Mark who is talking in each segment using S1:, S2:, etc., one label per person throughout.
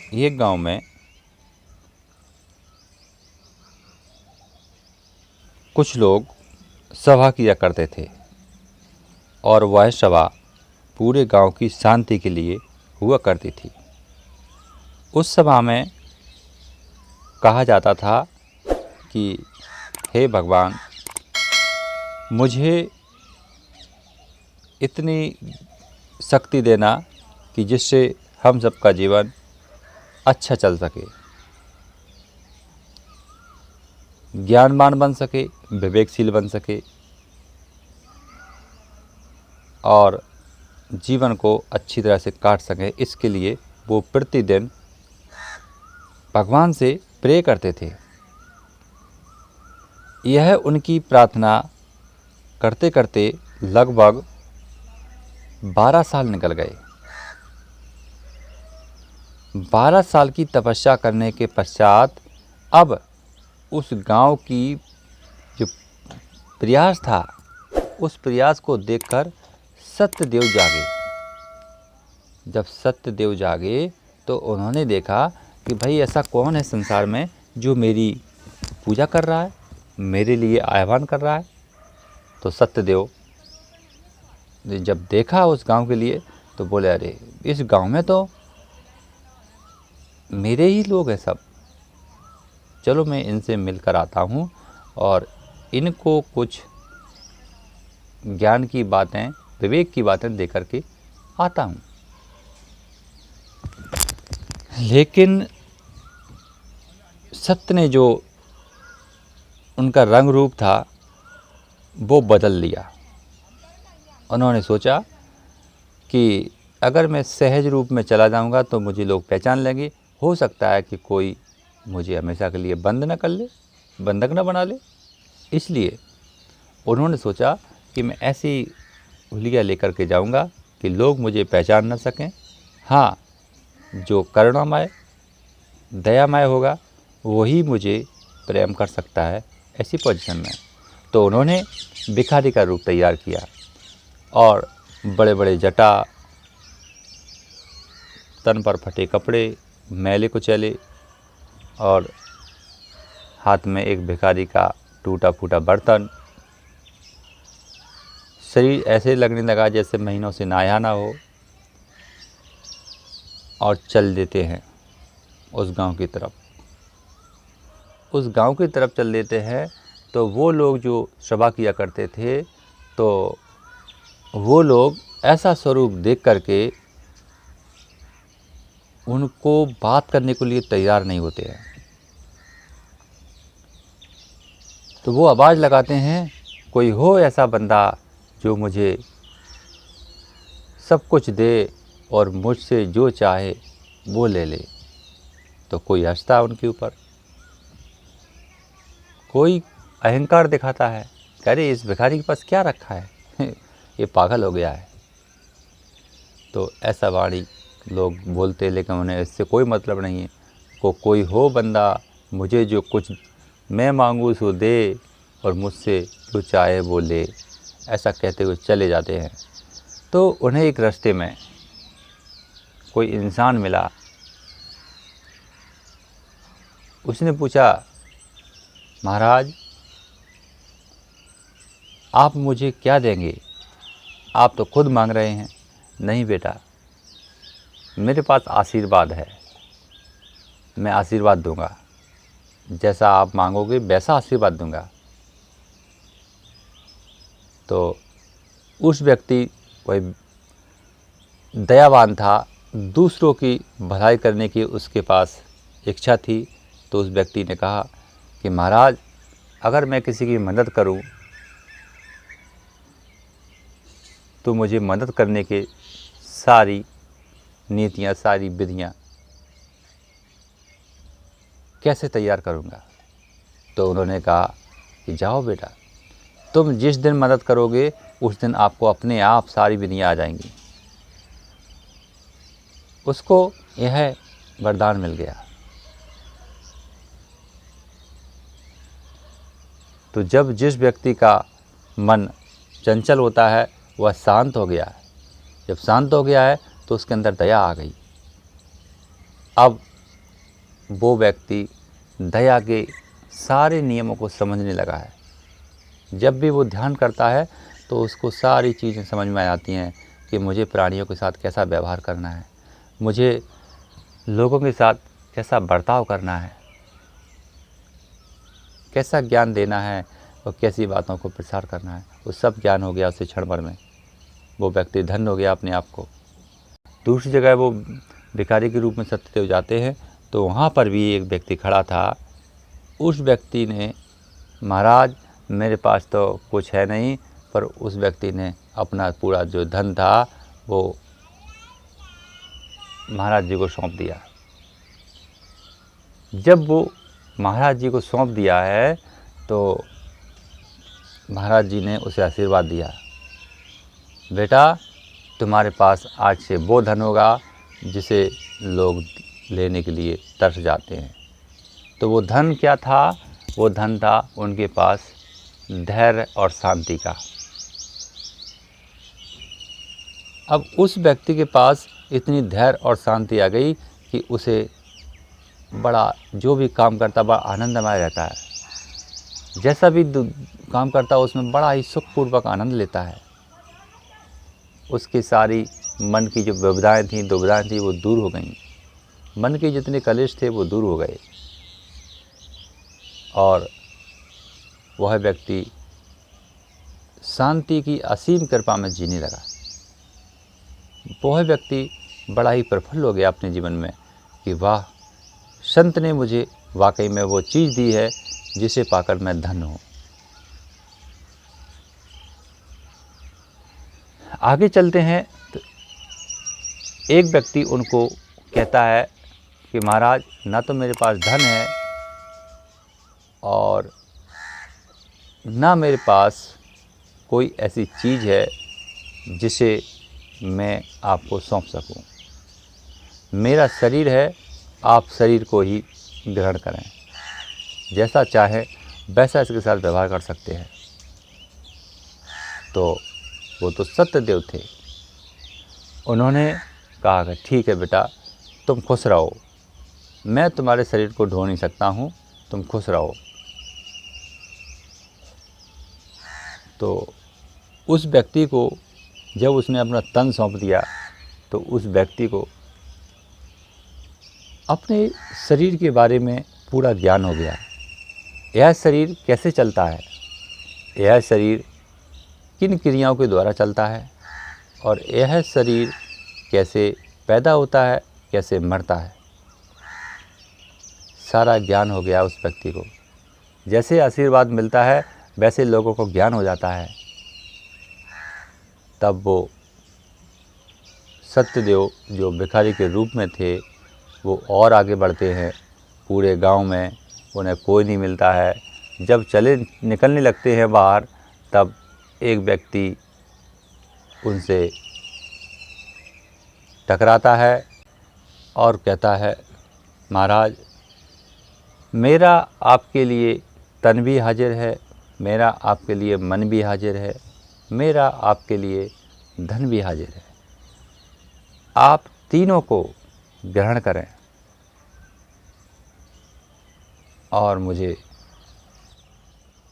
S1: एक गांव में कुछ लोग सभा किया करते थे और वह सभा पूरे गांव की शांति के लिए हुआ करती थी। उस सभा में कहा जाता था कि हे भगवान, मुझे इतनी शक्ति देना कि जिससे हम सबका जीवन अच्छा चल सके, ज्ञानवान बन सके, विवेकशील बन सके और जीवन को अच्छी तरह से काट सके। इसके लिए वो प्रतिदिन भगवान से प्रे करते थे। यह उनकी प्रार्थना करते करते लगभग 12 साल निकल गए। 12 साल की तपस्या करने के पश्चात अब उस गांव की जो प्रयास था, उस प्रयास को देखकर सत्यदेव जागे। जब सत्यदेव जागे तो उन्होंने देखा कि भाई ऐसा कौन है संसार में जो मेरी पूजा कर रहा है, मेरे लिए आह्वान कर रहा है। तो सत्यदेव ने जब देखा उस गांव के लिए तो बोले, अरे इस गांव में तो मेरे ही लोग हैं सब, चलो मैं इनसे मिलकर आता हूँ और इनको कुछ ज्ञान की बातें, विवेक की बातें दे करके आता हूँ। लेकिन सत्य ने जो उनका रंग रूप था वो बदल लिया। उन्होंने सोचा कि अगर मैं सहज रूप में चला जाऊंगा तो मुझे लोग पहचान लेंगे, हो सकता है कि कोई मुझे हमेशा के लिए बंद न कर ले, बंधक न बना ले। इसलिए उन्होंने सोचा कि मैं ऐसी हुलिया लेकर के जाऊंगा कि लोग मुझे पहचान न सकें। हाँ, जो करुणामय दयामय होगा वही मुझे प्रेम कर सकता है, ऐसी पोजीशन में। तो उन्होंने भिखारी का रूप तैयार किया और बड़े बड़े जटा, तन पर फटे कपड़े, मैले कुचैले और हाथ में एक भिखारी का टूटा फूटा बर्तन। शरीर ऐसे लगने लगा जैसे महीनों से नहाया ना हो, और चल देते हैं उस गांव की तरफ। उस गांव की तरफ चल देते हैं तो वो लोग जो सभा किया करते थे, तो वो लोग ऐसा स्वरूप देख करके उनको बात करने के लिए तैयार नहीं होते हैं। तो वो आवाज़ लगाते हैं, कोई हो ऐसा बंदा जो मुझे सब कुछ दे और मुझसे जो चाहे वो ले ले। तो कोई हंसता है उनके ऊपर, कोई अहंकार दिखाता है, कह रहे इस भिखारी के पास क्या रखा है ये पागल हो गया है। तो ऐसा वाणी लोग बोलते, लेकिन उन्हें इससे कोई मतलब नहीं है। कोई हो बंदा मुझे जो कुछ मैं मांगूँ सो दे और मुझसे जो चाहे वो ले, ऐसा कहते हुए चले जाते हैं। तो उन्हें एक रास्ते में कोई इंसान मिला। उसने पूछा, महाराज आप मुझे क्या देंगे, आप तो खुद मांग रहे हैं। नहीं बेटा, मेरे पास आशीर्वाद है, मैं आशीर्वाद दूंगा, जैसा आप मांगोगे वैसा आशीर्वाद दूंगा। तो उस व्यक्ति वही दयावान था, दूसरों की भलाई करने की उसके पास इच्छा थी। तो उस व्यक्ति ने कहा कि महाराज अगर मैं किसी की मदद करूं तो मुझे मदद करने के सारी नीतियां, सारी विधियां कैसे तैयार करूंगा। तो उन्होंने कहा कि जाओ बेटा, तुम जिस दिन मदद करोगे उस दिन आपको अपने आप सारी विधियां आ जाएंगी। उसको यह वरदान मिल गया। तो जब जिस व्यक्ति का मन चंचल होता है वह शांत हो गया है। जब शांत हो गया है तो उसके अंदर दया आ गई। अब वो व्यक्ति दया के सारे नियमों को समझने लगा है। जब भी वो ध्यान करता है तो उसको सारी चीज़ें समझ में आ जाती हैं कि मुझे प्राणियों के साथ कैसा व्यवहार करना है, मुझे लोगों के साथ कैसा बर्ताव करना है, कैसा ज्ञान देना है और कैसी बातों को प्रसार करना है। वो सब ज्ञान हो गया उसे क्षण भर में। वो व्यक्ति धन्य हो गया अपने आप को। दूसरी जगह वो भिखारी के रूप में सत्यदेव जाते हैं तो वहाँ पर भी एक व्यक्ति खड़ा था। उस व्यक्ति ने, महाराज मेरे पास तो कुछ है नहीं, पर उस व्यक्ति ने अपना पूरा जो धन था वो महाराज जी को सौंप दिया। जब वो महाराज जी को सौंप दिया है तो महाराज जी ने उसे आशीर्वाद दिया, बेटा तुम्हारे पास आज से वो धन होगा जिसे लोग लेने के लिए तरस जाते हैं। तो वो धन क्या था? वो धन था उनके पास धैर्य और शांति का। अब उस व्यक्ति के पास इतनी धैर्य और शांति आ गई कि उसे बड़ा, जो भी काम करता बड़ा आनंदमय रहता है। जैसा भी काम करता है उसमें बड़ा ही सुखपूर्वक आनंद लेता है। उसकी सारी मन की जो विविधाएँ थीं, दुविधाएँ थीं, वो दूर हो गईं। मन के जितने कलेश थे वो दूर हो गए और वह व्यक्ति शांति की असीम कृपा में जीने लगा। वह व्यक्ति बड़ा ही प्रफुल्ल हो गया अपने जीवन में कि वाह, संत ने मुझे वाकई में वो चीज़ दी है जिसे पाकर मैं धन्य हूँ। आगे चलते हैं तो एक व्यक्ति उनको कहता है कि महाराज, ना तो मेरे पास धन है और ना मेरे पास कोई ऐसी चीज़ है जिसे मैं आपको सौंप सकूं। मेरा शरीर है, आप शरीर को ही ग्रहण करें, जैसा चाहे वैसा इसके साथ व्यवहार कर सकते हैं। तो वो तो सत्यदेव थे। उन्होंने कहा कि ठीक है बेटा, तुम खुश रहो, मैं तुम्हारे शरीर को ढो नहीं सकता हूँ, तुम खुश रहो। तो उस व्यक्ति को जब उसने अपना तन सौंप दिया तो उस व्यक्ति को अपने शरीर के बारे में पूरा ज्ञान हो गया। यह शरीर कैसे चलता है, यह शरीर किन क्रियाओं के द्वारा चलता है और यह शरीर कैसे पैदा होता है, कैसे मरता है, सारा ज्ञान हो गया उस व्यक्ति को। जैसे आशीर्वाद मिलता है वैसे लोगों को ज्ञान हो जाता है। तब वो सत्यदेव जो भिखारी के रूप में थे वो और आगे बढ़ते हैं। पूरे गांव में उन्हें कोई नहीं मिलता है। जब निकलने लगते हैं बाहर, तब एक व्यक्ति उनसे टकराता है और कहता है, महाराज मेरा आपके लिए तन भी हाजिर है, मेरा आपके लिए मन भी हाजिर है, मेरा आपके लिए धन भी हाजिर है। आप तीनों को ग्रहण करें और मुझे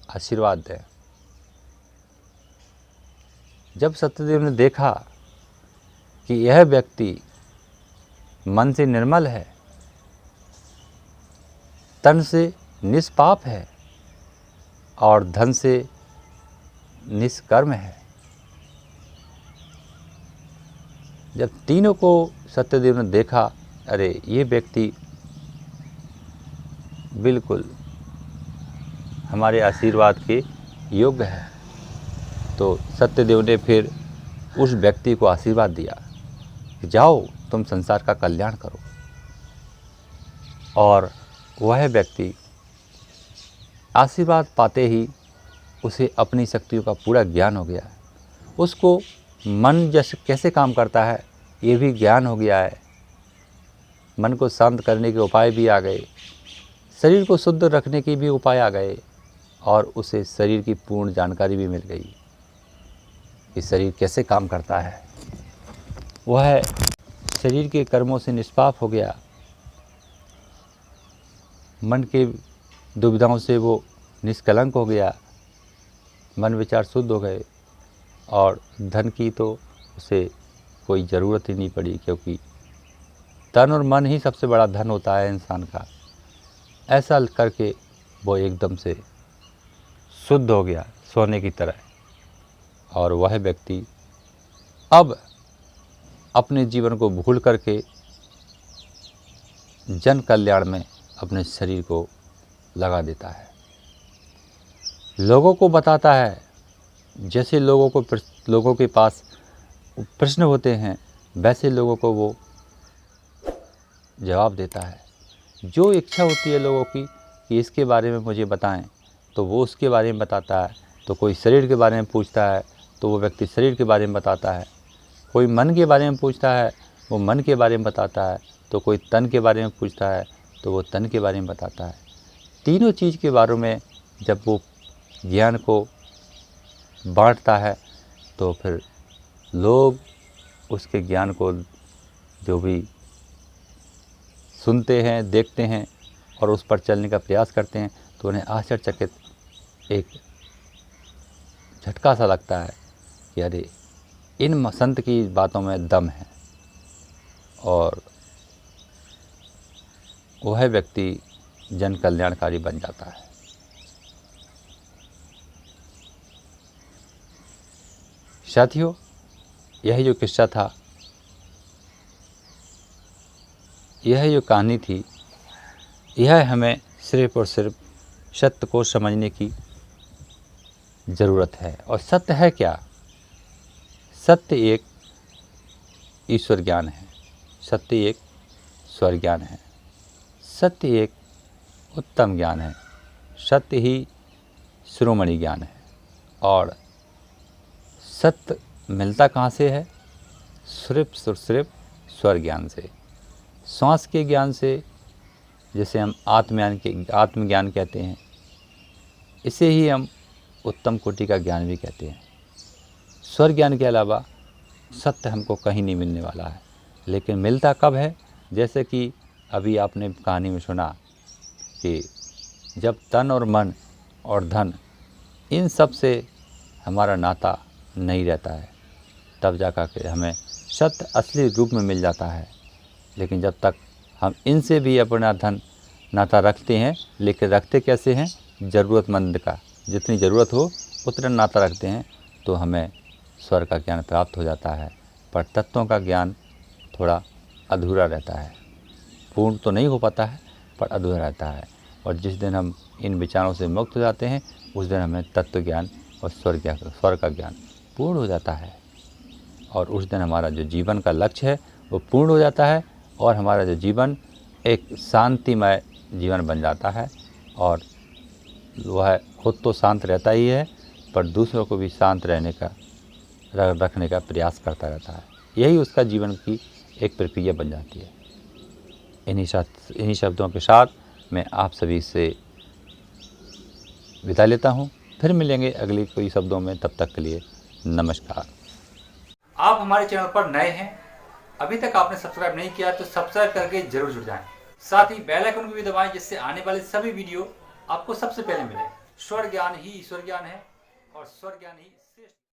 S1: आशीर्वाद दें। जब सत्यदेव ने देखा कि यह व्यक्ति मन से निर्मल है, तन से निष्पाप है और धन से निष्कर्म है, जब तीनों को सत्यदेव ने देखा, अरे ये व्यक्ति बिल्कुल हमारे आशीर्वाद के योग्य है, तो सत्यदेव ने फिर उस व्यक्ति को आशीर्वाद दिया कि जाओ तुम संसार का कल्याण करो। और वह व्यक्ति आशीर्वाद पाते ही उसे अपनी शक्तियों का पूरा ज्ञान हो गया। उसको मन जैसे कैसे काम करता है ये भी ज्ञान हो गया है। मन को शांत करने के उपाय भी आ गए, शरीर को शुद्ध रखने के भी उपाय आ गए और उसे शरीर की पूर्ण जानकारी भी मिल गई कि शरीर कैसे काम करता है। वह शरीर के कर्मों से निष्पाप हो गया मन के दुविधाओं से वो निष्कलंक हो गया, मन विचार शुद्ध हो गए और धन की तो उसे कोई ज़रूरत ही नहीं पड़ी, क्योंकि तन और मन ही सबसे बड़ा धन होता है इंसान का। ऐसा करके वो एकदम से शुद्ध हो गया सोने की तरह, और वह व्यक्ति अब अपने जीवन को भूल करके जन कल्याण में अपने शरीर को लगा देता है। लोगों को बताता है, जैसे लोगों के पास प्रश्न होते हैं वैसे लोगों को वो जवाब देता है। जो इच्छा होती है लोगों की कि इसके बारे में मुझे बताएं, तो वो उसके बारे में बताता है। तो कोई शरीर के बारे में पूछता है तो वो व्यक्ति शरीर के बारे में बताता है, कोई मन के बारे में पूछता है वो मन के बारे में बताता है, तो कोई तन के बारे में पूछता है तो वो तन के बारे में बताता है। तीनों चीज़ के बारे में जब वो ज्ञान को बांटता है तो फिर लोग उसके ज्ञान को जो भी सुनते हैं, देखते हैं और उस पर चलने का प्रयास करते हैं तो उन्हें आश्चर्यचकित एक झटका सा लगता है कि अरे इन संत की बातों में दम है, और वह व्यक्ति जन कल्याणकारी बन जाता है। साथियों, यह जो किस्सा था, यह जो कहानी थी, यह हमें सिर्फ़ और सिर्फ सत्य को समझने की ज़रूरत है। और सत्य है क्या? सत्य एक ईश्वर ज्ञान है, सत्य एक स्वर ज्ञान है, सत्य एक उत्तम ज्ञान है, सत्य ही शिरोमणि ज्ञान है। और सत्य मिलता कहाँ से है? सिर्फ स्वर ज्ञान से, श्वास के ज्ञान से, जिसे हम आत्मज्ञान कहते हैं। इसे ही हम उत्तम कोटि का ज्ञान भी कहते हैं। स्वर ज्ञान के अलावा सत्य हमको कहीं नहीं मिलने वाला है। लेकिन मिलता कब है? जैसे कि अभी आपने कहानी में सुना कि जब तन और मन और धन इन सब से हमारा नाता नहीं रहता है, तब जाकर के हमें सत्य असली रूप में मिल जाता है। लेकिन जब तक हम इनसे भी अपना धन नाता रखते हैं, लेकिन रखते कैसे हैं? ज़रूरतमंद का जितनी ज़रूरत हो उतना नाता रखते हैं, तो हमें स्वर का ज्ञान प्राप्त हो जाता है। पर तत्वों का ज्ञान थोड़ा अधूरा रहता है, पूर्ण तो नहीं हो पाता है पर अधूरा रहता है। और जिस दिन हम इन विचारों से मुक्त हो जाते हैं, उस दिन हमें तत्व ज्ञान और स्वर का ज्ञान पूर्ण हो जाता है। और उस दिन हमारा जो जीवन का लक्ष्य है वो पूर्ण हो जाता है, और हमारा जो जीवन एक शांतिमय जीवन बन जाता है। और वह खुद तो शांत रहता ही है, पर दूसरों को भी शांत रखने का प्रयास करता रहता है। यही उसका जीवन की एक प्रक्रिया बन जाती है। इन्हीं शब्दों के साथ मैं आप सभी से विदा लेता हूँ। फिर मिलेंगे अगली कोई शब्दों में, तब तक के लिए नमस्कार।
S2: आप हमारे चैनल पर नए हैं, अभी तक आपने सब्सक्राइब नहीं किया तो सब्सक्राइब करके जरूर जुड़ जाएं। साथ ही बेल आइकन को भी दबाएं, जिससे आने वाले सभी वीडियो आपको सबसे पहले मिले। स्वर ज्ञान ही ईश्वर ज्ञान है और स्वर ज्ञान ही